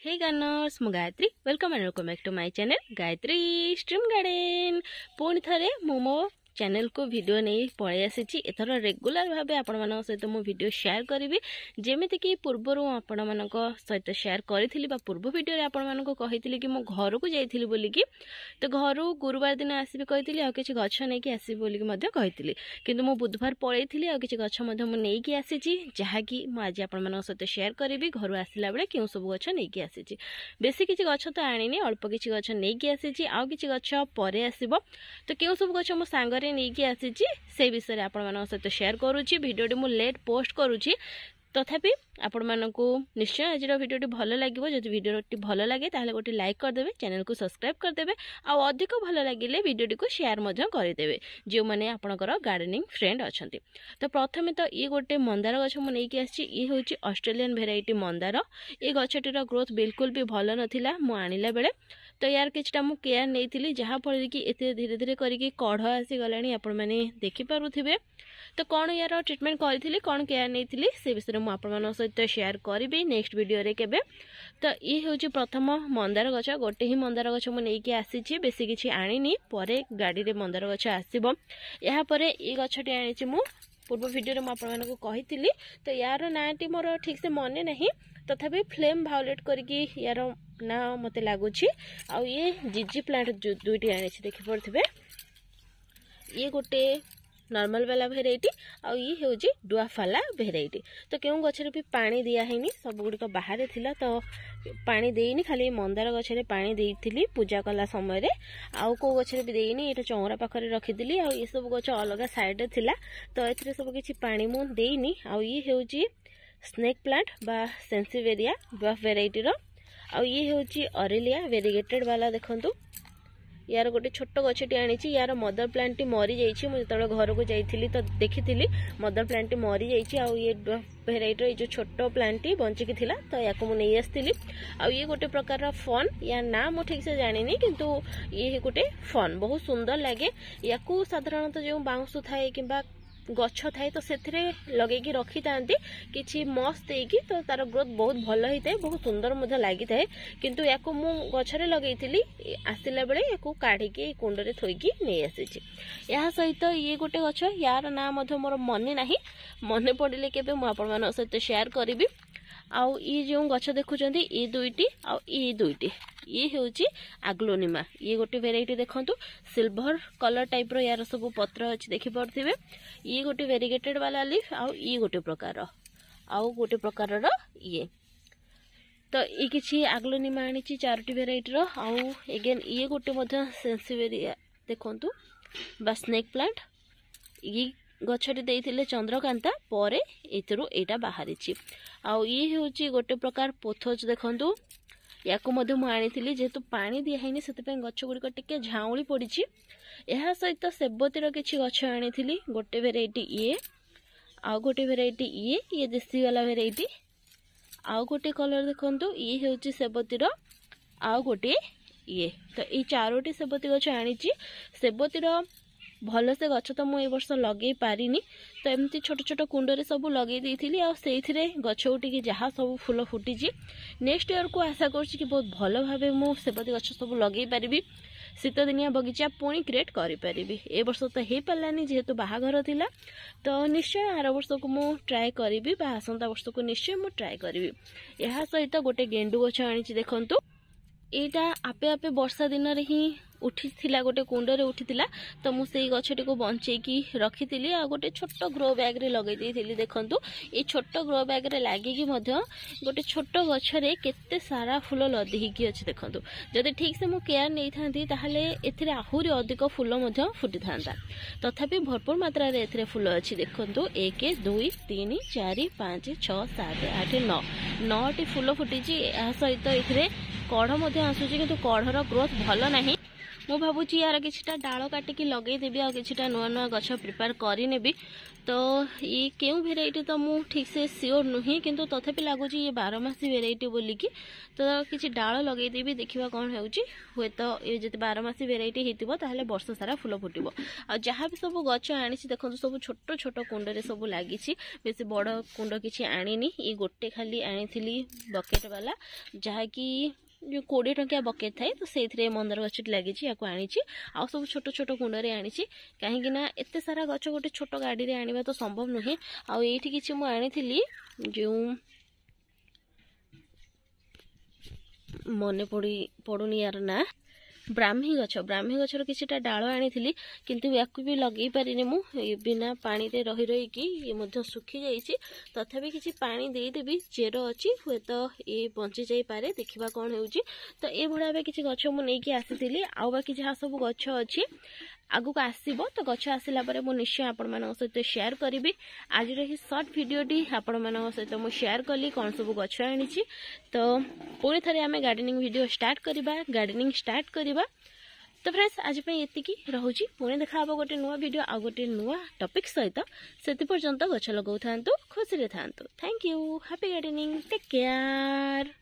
Hey Gunners, ମୁଁ Gayatri welcome and welcome back to my channel Gayatri stream garden. पुणी थे मो चैनल को वीडियो नहीं पलि आसी एथर रेगुलर भाव आपण मान सहित मु वीडियो शेयर करी जमीती कि पूर्वर आपण मान सहित शेयर करी पूर्व वीडियो रे आपण मान कही कि मो घर को जाइली बोलिकी तो घर गुरुवार दिन आसबि कही आ किसी गछ नहीं आसबि बोलिकी कही किंतु मु बुधवार पलैली आ किसी गछ नहीं आसी जहाँकि आज आपण सहित शेयर करी घर आसला बेले क्यों सब गछ नहीं आसी बेसी किसी गछ तो आनी अल्प किसी गछ नहीं आसी आउ किसी गछ पर आसब तो क्यों सब गछ मो सांग नहीं आसी से विषय आपण सहित शेयर करुँची वीडियो मु लेट पोस्ट करुँची तथापि आपण मानकु निश्चय आज वीडियो भल लगे जब वीडियो भल लगे ताहले गोटे लाइक करदे चैनल को सब्सक्राइब करदे आ अधिक भल लगे वीडियो को शेयर करदे जो मैंने आपणकर गार्डनिंग फ्रेंड अच्छा। तो प्रथम तो ये गोटे मंदार गछ मुझे आसी ये हूँ ऑस्ट्रेलियन भेराइटी मंदार। ये गछटीर ग्रोथ बिल्कुल भी भल नाला मु आणिला बेले तो यार किछटा मु केयर नहीं जहाँफल कि एते धीरे धीरे करके कढ़ आसी गलानी आपण माने देखि पारुथिबे। तो कौन यार ट्रीटमेंट करी कौन केयर नहीं से विषय में आपण सहित शेयर करी नेक्स्ट वीडियो रे केबे। तो ये हूँ प्रथम मंदार गछ गोटे ही मंदार गछ मुझे आसी बेसी किसी आनी पर गाड़ी रे मंदार गछ आसब यापर ये गछटी आनी मु पूर्व वीडियो में आपको कही। तो यार नाटी मोर ठीक से मन नहीं तथापि फ्लेम भायोलेट करके यार ना मत लगुच आ ये जीजी प्लांट जो दुईटी आनी देखी पड़े ये गोटे नॉर्मल वाला भेराइटी आ ये हूँ डुआफाला भेराइटी। तो क्यों गचरे भी पानी दियानी सब गुड़िक बाहर थिला तो पानी देनी खाली मंदार गचरे पानी देइथिली पूजा कला समय रे आउ को गचरे भी देनी ये चौरा पाखरे रखीदी आ ये सब गच अलग साइड थिला तो ए सब किसी पानी मु देनी आ ये हूँ स्नेक प्लांट बा सेंसिवेरिया डुआफ भेराइटीर आ ये हूँ ऑरेलिया वेरीगेटेड वाला देखंतु यार गोटे छोट गछटी आनी यार मदर प्लांट टी मरी जाइए मुझे जो घर को जाइली तो देखी मदर प्लांट टी मरी जाइए भेराइटर ये जो छोट प्लांट टी बंचिकी थिला तो या नहीं आसती आ ये गोटे प्रकार फन या ना मु ठीक से जानी किंतु ये गोटे फन बहुत सुंदर लगे या साधारणतः जो बाउंस थाए कि गछ थाए तो से लगे रखी था कि मस देकी तो तार ग्रोथ बहुत भल होता है बहुत सुंदर लगी था किंतु या मु गछरे लगे आसला बेले या काढ़ी कुंडे थोईकी नहीं आसी या सहित ये गोटे गछ यार ना मोर मन ना मन पड़े के सहित शेयर करी आउ ये जो गछ देखुं ये दुईटी ये हूँ आग्लोनिमा ये गोटे भेराइटी देखंतु सिल्वर कलर टाइप रो यार सब पत्र अच्छी देखी पड़े ये गोटे वेरीगेटेड वाला लीफ आउ ये गोटे प्रकार ये तो ये किसी आग्लोनिमा आनी चारोटी भेराइटी आउ एगेन ये गोटे सेंसिवेरिया देखंतु बा स्नेक प्लांट ये गछटी देइथिले चंद्रकांता पर एथरू एटा बाहरी आउ ये हूँ गोटे प्रकार पोथोज देखंतु या आनी जेहेतु पानी दिखाई से गछ गुड़िक टिके झाऊली पड़ी यह सहित सेबतीर किसी गछ आनी गोटे भेराइटी ये आउ गोटे भेराइटी ये देसी वाला भेराइटी आउ गोटे कलर देखंतु ये हूँ सेबतीर आउ गोटे ये तो ये चारोटी सेबती गछ आनी सेबतीर भल से गछ तो मुझे वर्ष लगे पारिनी तो एमती छोट छोट कुंडे सब लगे से गछ उठी जहाँ सब फूल फुटी नेक्स्ट ईयर को आशा कर बहुत भल भाव मु सेबती गछ सब लगे पारि शीत दिनिया बगीचा पुणी क्रिएट करी ए वर्ष तो हो पारानी जेहेतु बाहाघर थिला तो निश्चय आर वर्ष को मु ट्राए करी आसंता वर्ष को निश्चय मु ट्राए करी। यह सहित गोटे गेंडु गछ आनी देखंतु यहाँ आपे आपे वर्षा दिन रे ही उठी गोटे कुंडे उठी तो मुझे गछटी को बंचेकी रखी आ गोटे छोट ग्रो बैग रे लगे देखंतु ये छोट ग्रो बैग रे लागिकी गोटे छोट गछरे केते सारा फूल लदिकी अच्छी देखंतु जदि ठीक से मु केयर नहीं थांती ताहले एथिरे आहुरी अधिक फूल फुटी था तथापि भरपूर मात्रा रे एथिरे फूल अच्छी देखंतु 1 2 3 4 5 6 7 8 9 9टी फूल फुटी सहित एथिरे कढ़ आसूची किंतु कढ़र ग्रोथ भल नहीं मु भावुची यार किछटा डाल काटिकी लगेदेवी आ किछटा नुआ नुआ गछ प्रिपेयर करनेबी। तो ये क्यों भेराइटी तो मु ठीक से सियोर नुही, किंतु तथापि लगुच ये 12 मासी भेराइटी बोलिकी। तो किसी डाल लगेदेवी देखा कौन हो हुए तो ये जो 12 मासी भेराइटी होती ताहले वर्ष सारा फुल फुटब। आ जहाँ भी सब गछ आनी देखो सब छोट छोट कुंडे सब लगी, बेस बड़ कुंड किसी आनी, ये गोटे खाली आनी बकेट वाला जहाँकि जो 20 टंकिया बकेट थाए तो से मंदार गछटी लगी आनी आउ सब छोट छोट कुंडे आनी कहीं एत सारा गछ गोटे छोट गाड़ी रे आनिबा तो संभव नुहे। आउे किसी मु आनी जो मन पड़ुनी यार ना ब्राह्मी गछर किछिटा डाल आनी, किंतु याकू भी लगे पारिनी मु बिना पानी रे रही रही कि ये मध्य सुखी जाइछि। तथापि किछि पानी देदेवी चेर अच्छी हुए तो ये बंची जाई पारे, देखिबा कौन होउछि। तो ये भड़ा किछि गछ मु नेकी आसीथिली, आउ बाकी जहाँ सब गछ अछि आगु आसब तो गछ आसला परे मु निश्चय आपण मानक सहित शेयर करी। आज ही सर्ट वीडियोटी आपण मानक सहित मु शेयर कली कौन सब गछ आनी। तो पुणी थे आम गार्डनिंग वीडियो स्टार्ट करवा, गार्डनिंग स्टार्ट करवा। तो फ्रेंड्स आज ये रोचे, पुणी देखा गोटे नुआ वीडियो आ गोटे नुआ टॉपिक सहित। से पर्यंत गछ लगाऊ था, खुशी रे था। Thank you, happy gardening, take care.